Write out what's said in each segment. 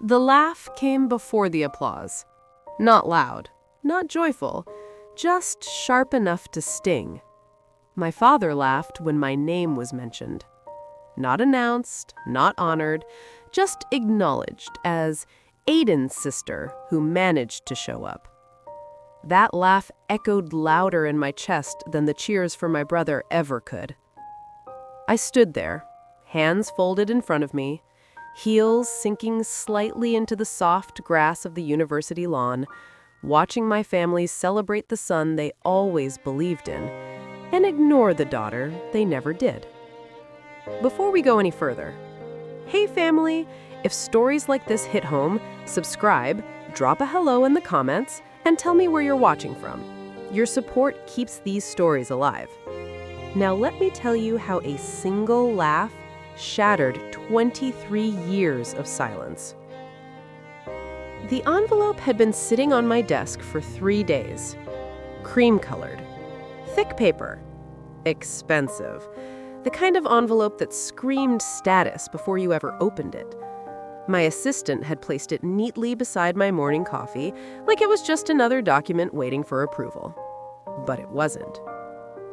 The laugh came before the applause. Not loud, not joyful, just sharp enough to sting. My father laughed when my name was mentioned. Not announced, not honored, just acknowledged as Aiden's sister who managed to show up. That laugh echoed louder in my chest than the cheers for my brother ever could. I stood there, hands folded in front of me, heels sinking slightly into the soft grass of the university lawn, watching my family celebrate the son they always believed in and ignore the daughter they never did. Before we go any further, hey family, if stories like this hit home, subscribe, drop a hello in the comments, and tell me where you're watching from. Your support keeps these stories alive. Now let me tell you how a single laugh shattered 23 years of silence. The envelope had been sitting on my desk for 3 days. Cream-colored, thick paper, expensive. The kind of envelope that screamed status before you ever opened it. My assistant had placed it neatly beside my morning coffee, like it was just another document waiting for approval. But it wasn't.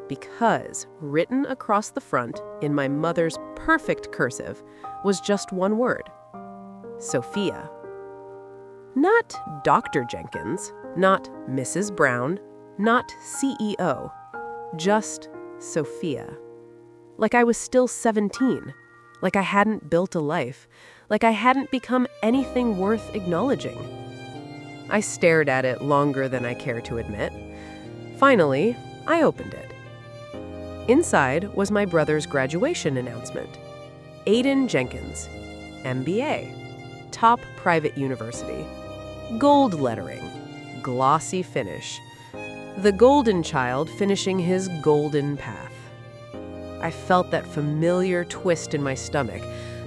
Because written across the front in my mother's perfect cursive was just one word: Sophia. Not Dr. Jenkins, not Mrs. Brown, not CEO, just Sophia. Like I was still 17, like I hadn't built a life, like I hadn't become anything worth acknowledging. I stared at it longer than I care to admit. Finally, I opened it. Inside was my brother's graduation announcement. Aiden Jenkins, MBA, top private university. Gold lettering, glossy finish. The golden child finishing his golden path. I felt that familiar twist in my stomach,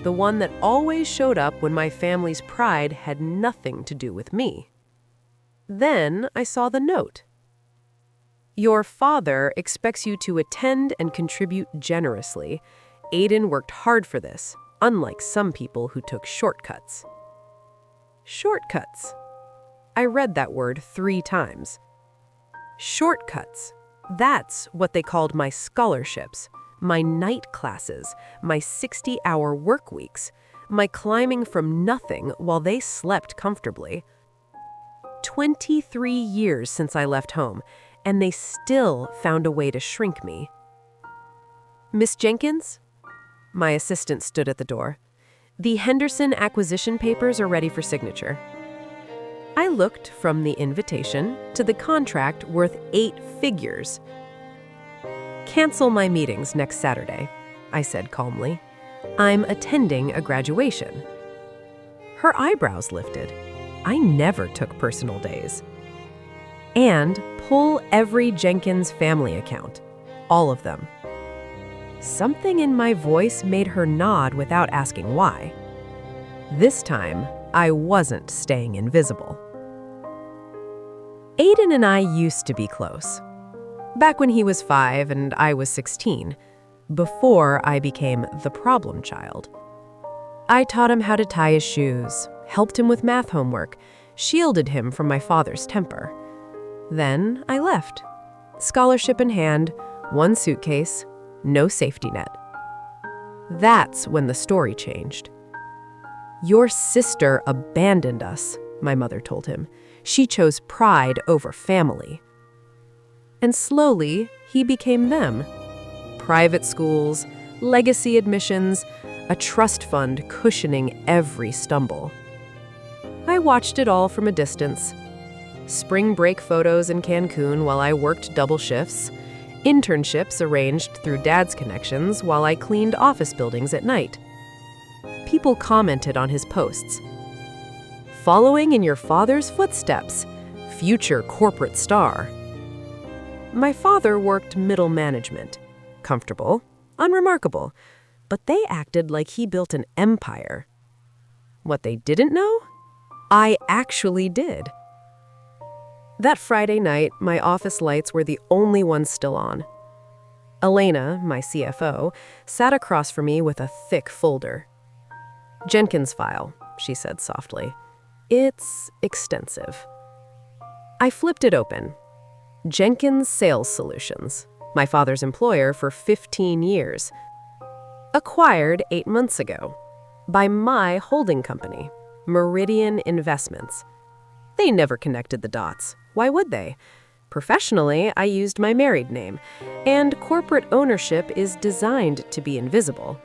the one that always showed up when my family's pride had nothing to do with me. Then I saw the note. Your father expects you to attend and contribute generously. Aiden worked hard for this, unlike some people who took shortcuts. Shortcuts. I read that word 3 times. Shortcuts. That's what they called my scholarships, my night classes, my 60-hour work weeks, my climbing from nothing while they slept comfortably. 23 years since I left home, and they still found a way to shrink me. Miss Jenkins? My assistant stood at the door. The Henderson acquisition papers are ready for signature. I looked from the invitation to the contract worth 8 figures. Cancel my meetings next Saturday, I said calmly. I'm attending a graduation. Her eyebrows lifted. I never took personal days. And pull every Jenkins family account, all of them. Something in my voice made her nod without asking why. This time, I wasn't staying invisible. Aiden and I used to be close. Back when he was 5 and I was 16, before I became the problem child. I taught him how to tie his shoes, helped him with math homework, shielded him from my father's temper. Then I left. Scholarship in hand, 1 suitcase, no safety net. That's when the story changed. Your sister abandoned us, my mother told him. She chose pride over family. And slowly, he became them. Private schools, legacy admissions, a trust fund cushioning every stumble. I watched it all from a distance. Spring break photos in Cancun while I worked double shifts, internships arranged through Dad's connections while I cleaned office buildings at night. People commented on his posts. Following in your father's footsteps, future corporate star. My father worked middle management. Comfortable, unremarkable, but they acted like he built an empire. What they didn't know? I actually did. That Friday night, my office lights were the only ones still on. Elena, my CFO, sat across from me with a thick folder. Jenkins file, she said softly. It's extensive. I flipped it open. Jenkins Sales Solutions, my father's employer for 15 years. Acquired 8 months ago by my holding company, Meridian Investments. They never connected the dots. Why would they? Professionally, I used my married name, and corporate ownership is designed to be invisible.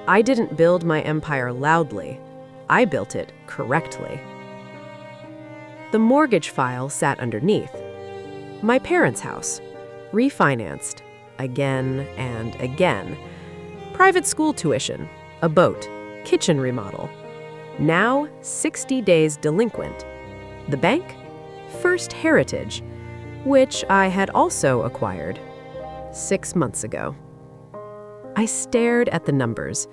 I didn't build my empire loudly. I built it correctly. The mortgage file sat underneath. My parents' house, refinanced again and again. Private school tuition, a boat, kitchen remodel. Now 60 days delinquent. The bank? First Heritage, which I had also acquired 6 months ago. I stared at the numbers.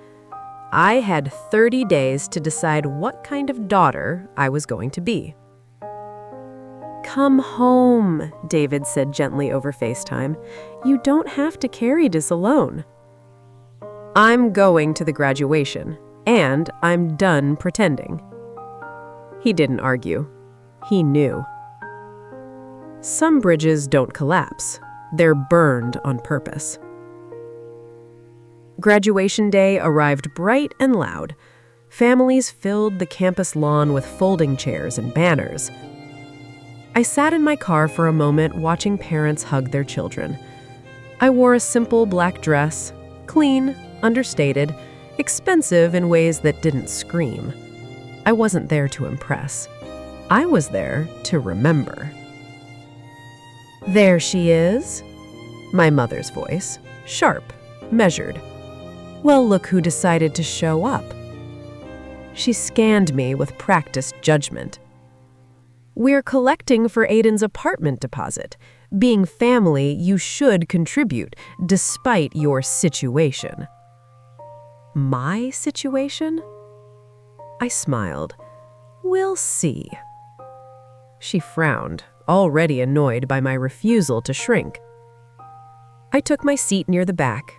I had 30 days to decide what kind of daughter I was going to be. Come home, David said gently over FaceTime. You don't have to carry this alone. I'm going to the graduation, and I'm done pretending. He didn't argue. He knew. Some bridges don't collapse. They're burned on purpose. Graduation day arrived bright and loud. Families filled the campus lawn with folding chairs and banners. I sat in my car for a moment watching parents hug their children. I wore a simple black dress, clean, understated, expensive in ways that didn't scream. I wasn't there to impress. I was there to remember. There she is, my mother's voice, sharp, measured. Well, look who decided to show up. She scanned me with practiced judgment. We're collecting for Aiden's apartment deposit. Being family, you should contribute, despite your situation. My situation? I smiled. We'll see. She frowned, already annoyed by my refusal to shrink. I took my seat near the back,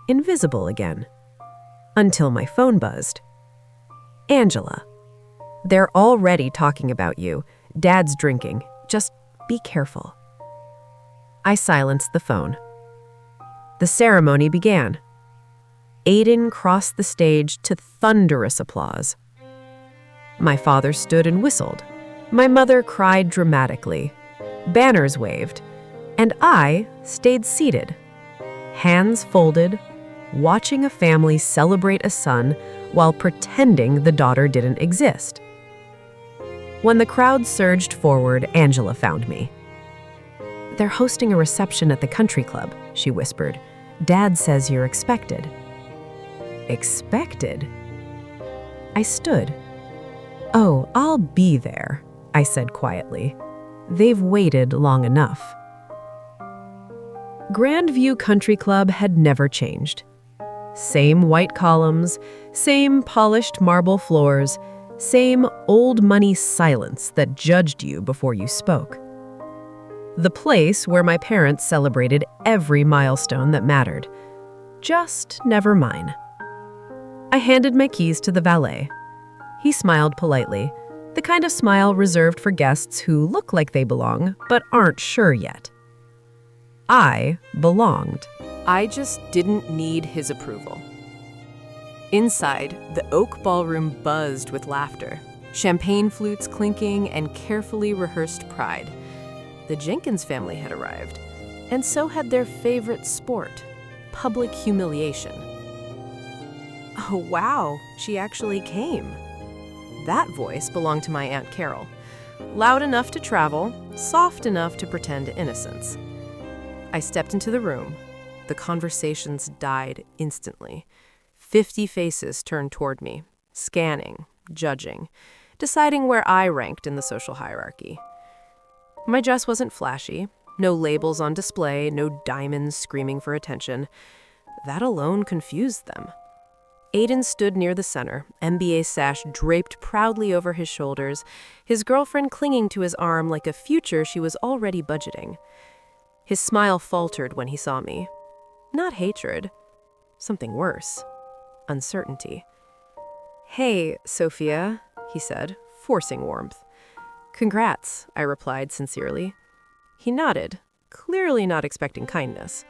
invisible again, until my phone buzzed. Angela, they're already talking about you. Dad's drinking. Just be careful. I silenced the phone. The ceremony began. Aiden crossed the stage to thunderous applause. My father stood and whistled. My mother cried dramatically. Banners waved. And I stayed seated, hands folded, watching a family celebrate a son while pretending the daughter didn't exist. When the crowd surged forward, Angela found me. They're hosting a reception at the country club, she whispered. Dad says you're expected. Expected? I stood. Oh, I'll be there, I said quietly. They've waited long enough. Grandview Country Club had never changed. Same white columns, same polished marble floors, same old money silence that judged you before you spoke. The place where my parents celebrated every milestone that mattered. Just never mine. I handed my keys to the valet. He smiled politely, the kind of smile reserved for guests who look like they belong but aren't sure yet. I belonged. I just didn't need his approval. Inside, the oak ballroom buzzed with laughter, champagne flutes clinking, and carefully rehearsed pride. The Jenkins family had arrived, and so had their favorite sport, public humiliation. Oh, wow, she actually came. That voice belonged to my Aunt Carol. Loud enough to travel, soft enough to pretend innocence. I stepped into the room. The conversations died instantly. 50 faces turned toward me, scanning, judging, deciding where I ranked in the social hierarchy. My dress wasn't flashy, no labels on display, no diamonds screaming for attention. That alone confused them. Aiden stood near the center, MBA sash draped proudly over his shoulders, his girlfriend clinging to his arm like a future she was already budgeting. His smile faltered when he saw me. Not hatred, something worse. Uncertainty. Hey, Sophia, he said, forcing warmth. Congrats, I replied sincerely. He nodded, clearly not expecting kindness.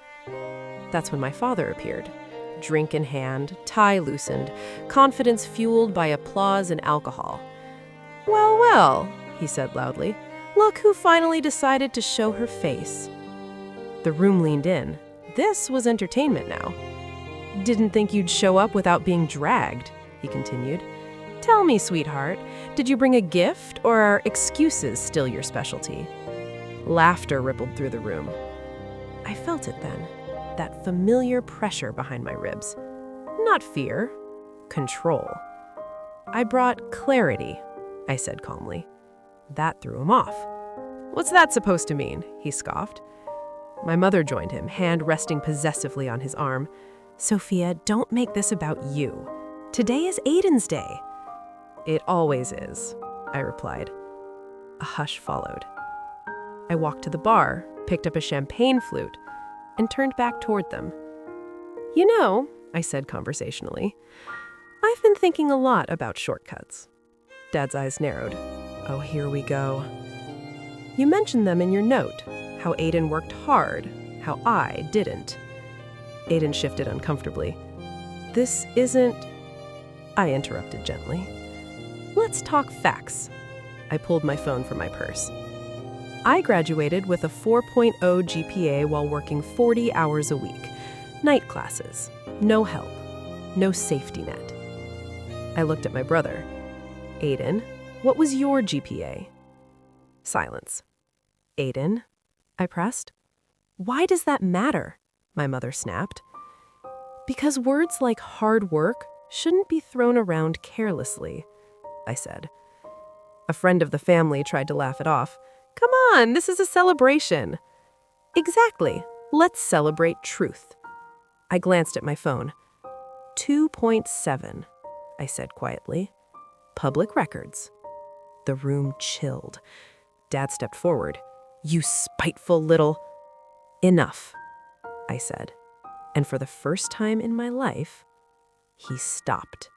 That's when my father appeared. Drink in hand, tie loosened, confidence fueled by applause and alcohol. Well, well, he said loudly. Look who finally decided to show her face. The room leaned in. This was entertainment now. Didn't think you'd show up without being dragged, he continued. Tell me, sweetheart, did you bring a gift or are excuses still your specialty? Laughter rippled through the room. I felt it then, that familiar pressure behind my ribs. Not fear, control. I brought clarity, I said calmly. That threw him off. What's that supposed to mean? He scoffed. My mother joined him, hand resting possessively on his arm. Sophia, don't make this about you. Today is Aiden's day. It always is, I replied. A hush followed. I walked to the bar, picked up a champagne flute, and turned back toward them. You know, I said conversationally, I've been thinking a lot about shortcuts. Dad's eyes narrowed. Oh, here we go. You mentioned them in your note, how Aiden worked hard, how I didn't. Aiden shifted uncomfortably. This isn't... I interrupted gently. Let's talk facts. I pulled my phone from my purse. I graduated with a 4.0 GPA while working 40 hours a week. Night classes. No help. No safety net. I looked at my brother. Aiden, what was your GPA? Silence. Aiden, I pressed. Why does that matter? My mother snapped. Because words like hard work shouldn't be thrown around carelessly, I said. A friend of the family tried to laugh it off. Come on, this is a celebration. Exactly. Let's celebrate truth. I glanced at my phone. 2.7, I said quietly. Public records. The room chilled. Dad stepped forward. You spiteful little... Enough, I said. And for the first time in my life, he stopped.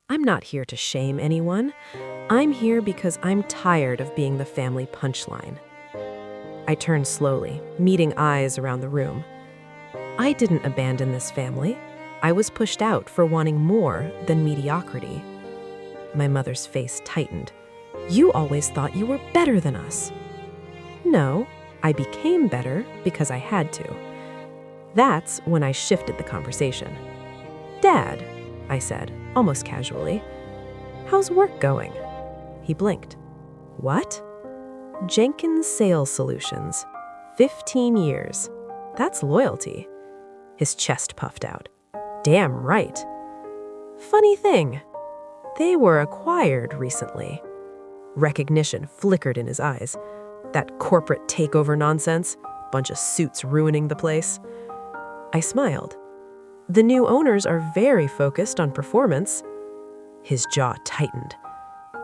I'm not here to shame anyone. I'm here because I'm tired of being the family punchline. I turned slowly, meeting eyes around the room. I didn't abandon this family. I was pushed out for wanting more than mediocrity. My mother's face tightened. You always thought you were better than us. No, I became better because I had to. That's when I shifted the conversation. Dad, I said, almost casually, how's work going? He blinked. What? Jenkins Sales Solutions. 15 years. That's loyalty. His chest puffed out. Damn right. Funny thing, they were acquired recently. Recognition flickered in his eyes. That corporate takeover nonsense, bunch of suits ruining the place. I smiled. The new owners are very focused on performance. His jaw tightened.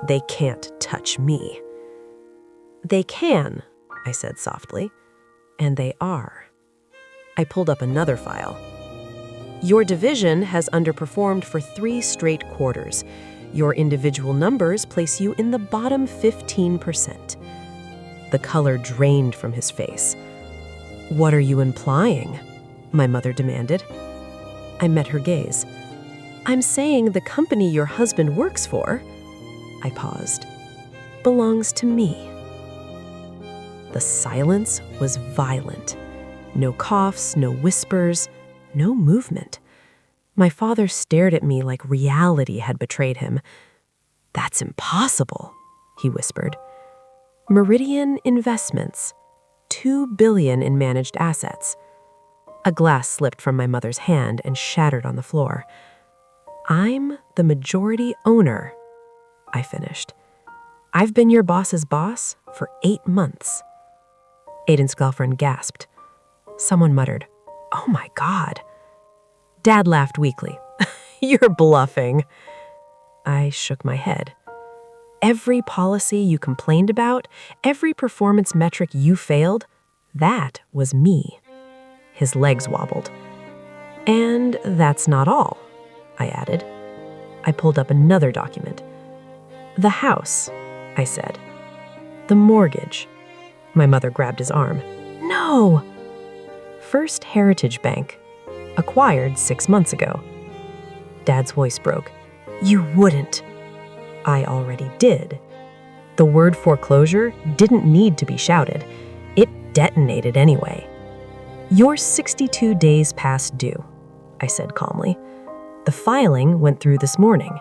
They can't touch me. They can, I said softly, and they are. I pulled up another file. Your division has underperformed for 3 straight quarters. Your individual numbers place you in the bottom 15%. The color drained from his face. What are you implying? My mother demanded. I met her gaze. I'm saying the company your husband works for, I paused, belongs to me. The silence was violent. No coughs, no whispers, no movement. My father stared at me like reality had betrayed him. That's impossible, he whispered. Meridian Investments, $2 billion in managed assets. A glass slipped from my mother's hand and shattered on the floor. I'm the majority owner, I finished. I've been your boss's boss for 8 months. Aiden's girlfriend gasped. Someone muttered, Oh my God. Dad laughed weakly. You're bluffing. I shook my head. Every policy you complained about, every performance metric you failed, that was me. His legs wobbled. And that's not all, I added. I pulled up another document. "The house," I said. "The mortgage." My mother grabbed his arm. "No!" "First Heritage Bank. Acquired 6 months ago." Dad's voice broke. "You wouldn't." "I already did." The word foreclosure didn't need to be shouted. It detonated anyway. "You're 62 days past due," I said calmly. "The filing went through this morning."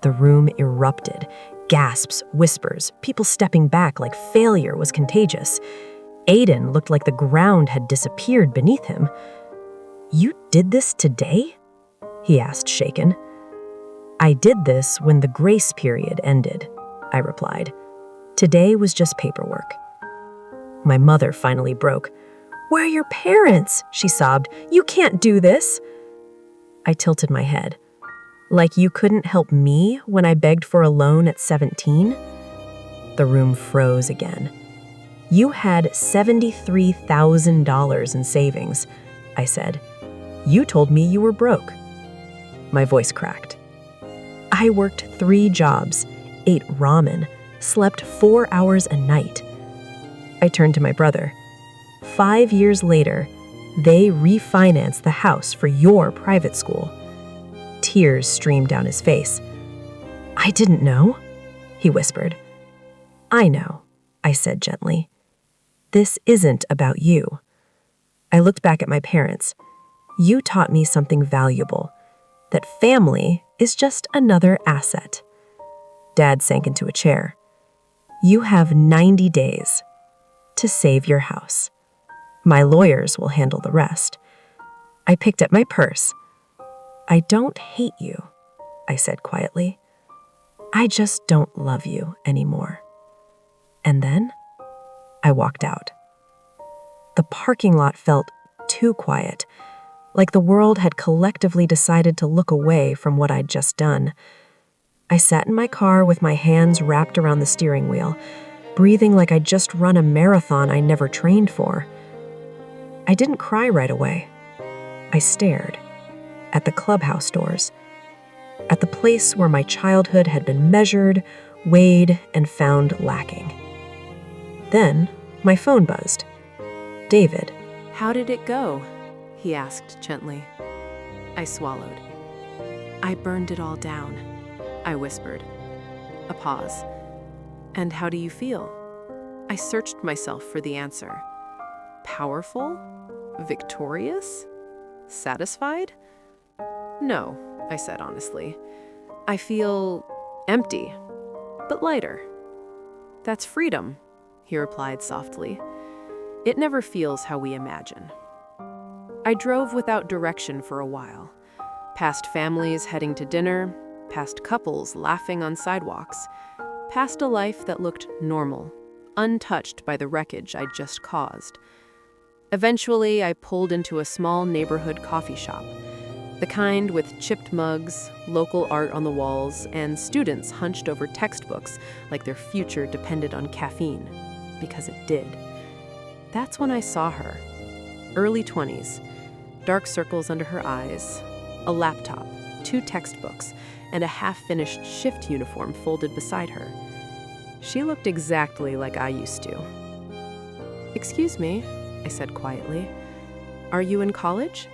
The room erupted. Gasps, whispers, people stepping back like failure was contagious. Aiden looked like the ground had disappeared beneath him. "You did this today?" he asked, shaken. "I did this when the grace period ended," I replied. "Today was just paperwork." My mother finally broke. "Where are your parents?" she sobbed. "You can't do this." I tilted my head. "Like you couldn't help me when I begged for a loan at 17? The room froze again. "You had $73,000 in savings," I said. "You told me you were broke." My voice cracked. "I worked 3 jobs, ate ramen, slept 4 hours a night." I turned to my brother. 5 years later, they refinanced the house for your private school. Tears streamed down his face. "I didn't know," he whispered. "I know," I said gently. "This isn't about you." I looked back at my parents. "You taught me something valuable, that family is just another asset." Dad sank into a chair. "You have 90 days to save your house. My lawyers will handle the rest." I picked up my purse. "I don't hate you," I said quietly. "I just don't love you anymore." And then I walked out. The parking lot felt too quiet, like the world had collectively decided to look away from what I'd just done. I sat in my car with my hands wrapped around the steering wheel, breathing like I'd just run a marathon I never trained for. I didn't cry right away. I stared at the clubhouse doors, at the place where my childhood had been measured, weighed, and found lacking. Then my phone buzzed. David. "How did it go?" he asked gently. I swallowed. "I burned it all down," I whispered. A pause. "And how do you feel?" I searched myself for the answer. Powerful? Victorious? Satisfied? "No," I said honestly. "I feel empty, but lighter." "That's freedom," he replied softly. "It never feels how we imagine." I drove without direction for a while, past families heading to dinner, past couples laughing on sidewalks, past a life that looked normal, untouched by the wreckage I'd just caused. Eventually, I pulled into a small neighborhood coffee shop, the kind with chipped mugs, local art on the walls, and students hunched over textbooks like their future depended on caffeine, because it did. That's when I saw her. Early 20s, dark circles under her eyes, a laptop, 2 textbooks, and a half-finished shift uniform folded beside her. She looked exactly like I used to. "Excuse me," I said quietly. "Are you in college?"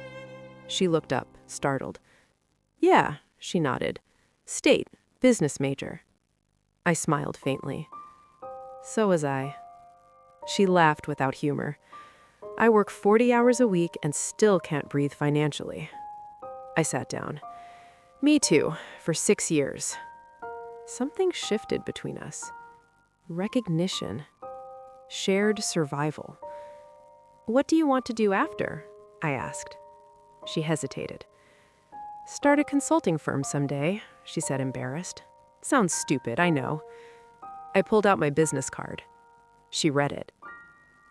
She looked up, startled. "Yeah," she nodded. "State, business major." I smiled faintly. "So was I." She laughed without humor. "I work 40 hours a week and still can't breathe financially." I sat down. "Me too, for 6 years." Something shifted between us. Recognition. Shared survival. "What do you want to do after?" I asked. She hesitated. "Start a consulting firm someday," she said, embarrassed. "Sounds stupid, I know." I pulled out my business card. She read it.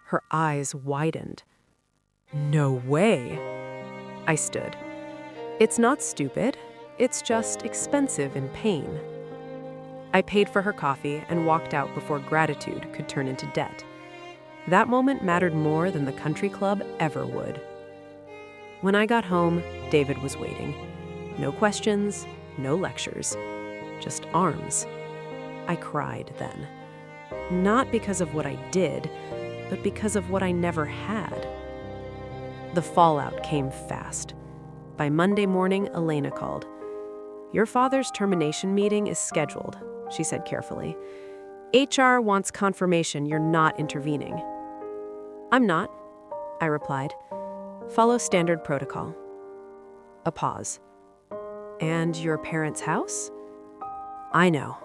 Her eyes widened. "No way!" I stood. "It's not stupid. It's just expensive in pain." I paid for her coffee and walked out before gratitude could turn into debt. That moment mattered more than the country club ever would. When I got home, David was waiting. No questions, no lectures, just arms. I cried then. Not because of what I did, but because of what I never had. The fallout came fast. By Monday morning, Elena called. "Your father's termination meeting is scheduled," she said carefully. "HR wants confirmation you're not intervening." "I'm not," I replied. "Follow standard protocol." A pause. "And your parents' house?" "I know."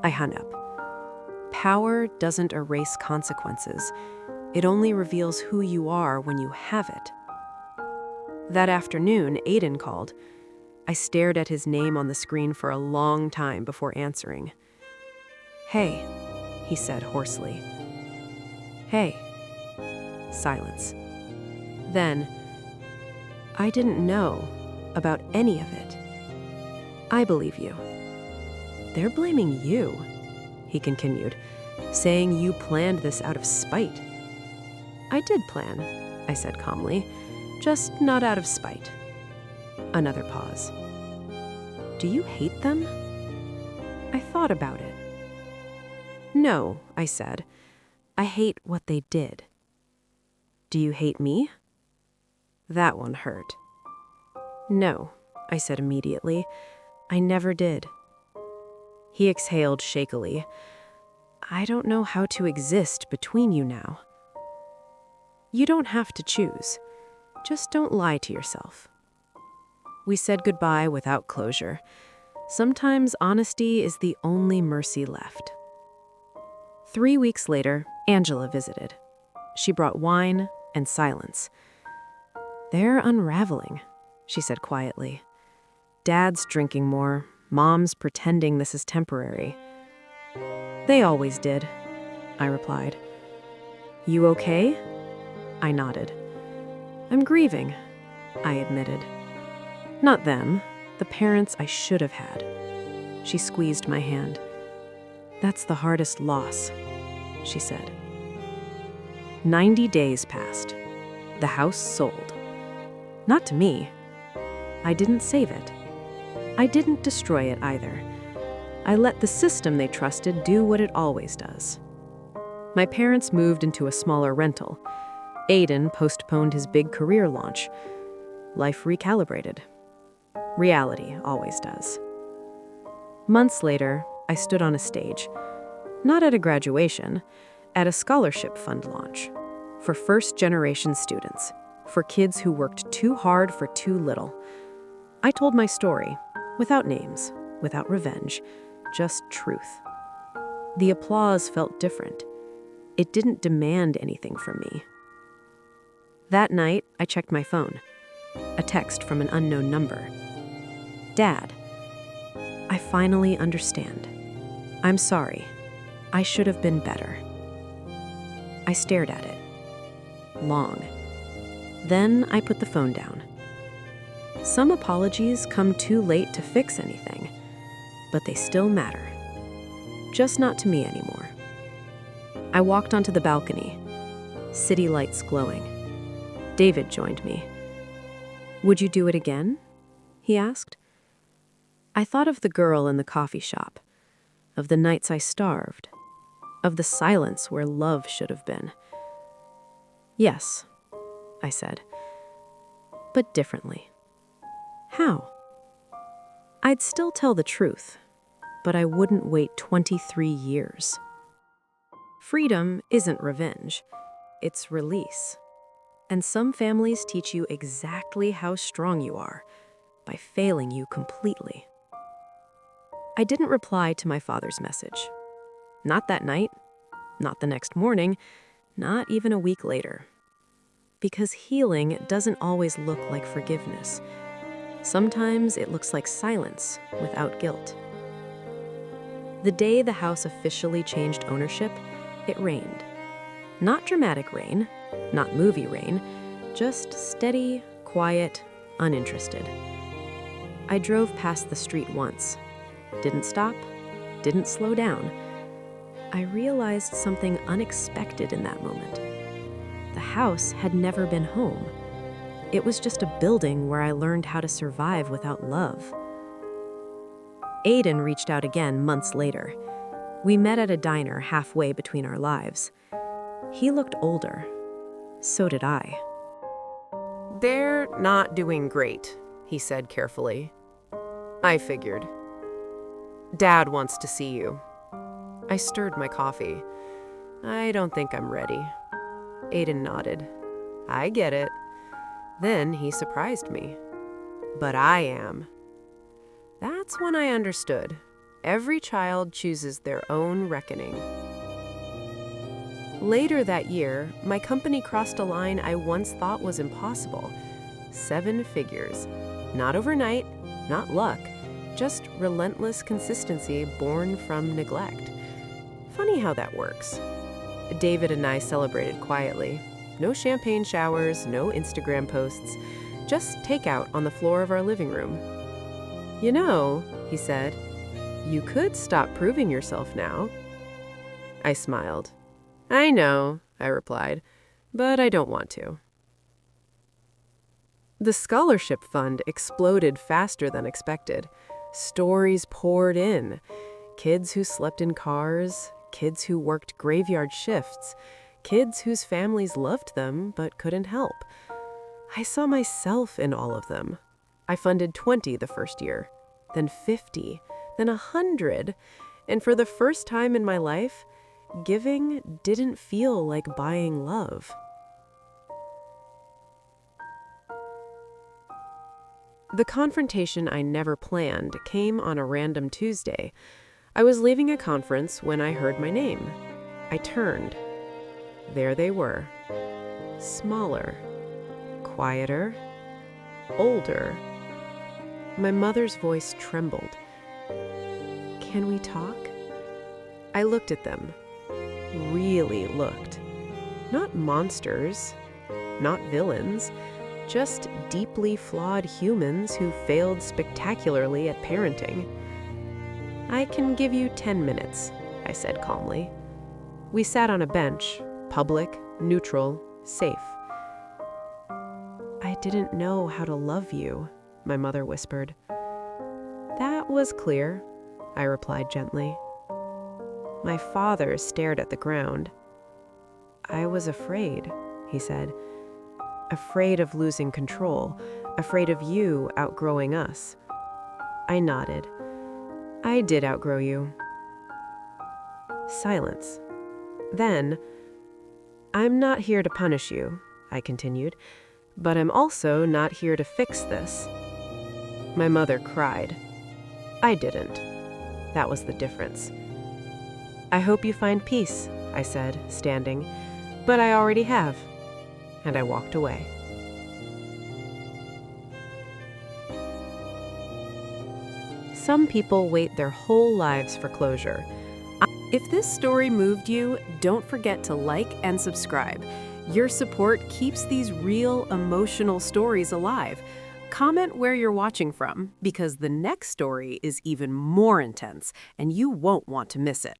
I hung up. Power doesn't erase consequences. It only reveals who you are when you have it. That afternoon, Aiden called. I stared at his name on the screen for a long time before answering. "Hey," he said hoarsely. "Hey." Silence. Then, "I didn't know about any of it." "I believe you." "They're blaming you," he continued, "saying you planned this out of spite." "I did plan," I said calmly, "just not out of spite." Another pause. "Do you hate them?" I thought about it. "No," I said. "I hate what they did." "Do you hate me?" That one hurt. "No," I said immediately. "I never did." He exhaled shakily. "I don't know how to exist between you now." "You don't have to choose. Just don't lie to yourself." We said goodbye without closure. Sometimes honesty is the only mercy left. 3 weeks later, Angela visited. She brought wine and silence. "They're unraveling," she said quietly. "Dad's drinking more. Mom's pretending this is temporary." "They always did," I replied. "You okay?" I nodded. "I'm grieving," I admitted. "Not them, the parents I should have had." She squeezed my hand. "That's the hardest loss," she said. 90 days passed. The house sold. Not to me. I didn't save it. I didn't destroy it either. I let the system they trusted do what it always does. My parents moved into a smaller rental. Aiden postponed his big career launch. Life recalibrated. Reality always does. Months later, I stood on a stage. Not at a graduation, at a scholarship fund launch. For first-generation students. For kids who worked too hard for too little. I told my story, without names, without revenge, just truth. The applause felt different. It didn't demand anything from me. That night, I checked my phone. A text from an unknown number. "Dad, I finally understand. I'm sorry. I should have been better." I stared at it. Long. Then I put the phone down. Some apologies come too late to fix anything, but they still matter. Just not to me anymore. I walked onto the balcony, city lights glowing. David joined me. "Would you do it again?" he asked. I thought of the girl in the coffee shop, of the nights I starved, of the silence where love should have been. "Yes," I said, "but differently." "How?" "I'd still tell the truth, but I wouldn't wait 23 years. Freedom isn't revenge, it's release. And some families teach you exactly how strong you are by failing you completely." I didn't reply to my father's message. Not that night, not the next morning, not even a week later. Because healing doesn't always look like forgiveness. Sometimes it looks like silence without guilt. The day the house officially changed ownership, it rained. Not dramatic rain, not movie rain, just steady, quiet, uninterested. I drove past the street once. Didn't stop, didn't slow down. I realized something unexpected in that moment. The house had never been home. It was just a building where I learned how to survive without love. Aiden reached out again months later. We met at a diner halfway between our lives. He looked older. So did I. "They're not doing great," he said carefully. "I figured. Dad wants to see you." I stirred my coffee. "I don't think I'm ready." Aiden nodded. "I get it." Then he surprised me. "But I am." That's when I understood. Every child chooses their own reckoning. Later that year, my company crossed a line I once thought was impossible. 7 figures. Not overnight, not luck, just relentless consistency born from neglect. Funny how that works. David and I celebrated quietly. No champagne showers, no Instagram posts, just takeout on the floor of our living room. "You know," he said, "you could stop proving yourself now." I smiled. "I know," I replied, "but I don't want to." The scholarship fund exploded faster than expected. Stories poured in. Kids who slept in cars, kids who worked graveyard shifts, kids whose families loved them but couldn't help. I saw myself in all of them. I funded 20 the first year, then 50, then 100, and for the first time in my life, giving didn't feel like buying love. The confrontation I never planned came on a random Tuesday. I was leaving a conference when I heard my name. I turned. There they were. Smaller, quieter, older. My mother's voice trembled. "Can we talk?" I looked at them. Really looked. Not monsters, not villains, just deeply flawed humans who failed spectacularly at parenting. "I can give you 10 minutes, I said calmly. We sat on a bench, public, neutral, safe. "I didn't know how to love you," my mother whispered. "That was clear," I replied gently. My father stared at the ground. "I was afraid," he said. "Afraid of losing control, afraid of you outgrowing us." I nodded. "I did outgrow you." Silence. Then, "I'm not here to punish you," I continued, "but I'm also not here to fix this." My mother cried. I didn't. That was the difference. "I hope you find peace," I said, standing, "but I already have." And I walked away. Some people wait their whole lives for closure. If this story moved you, don't forget to like and subscribe. Your support keeps these real, emotional stories alive. Comment where you're watching from, because the next story is even more intense, and you won't want to miss it.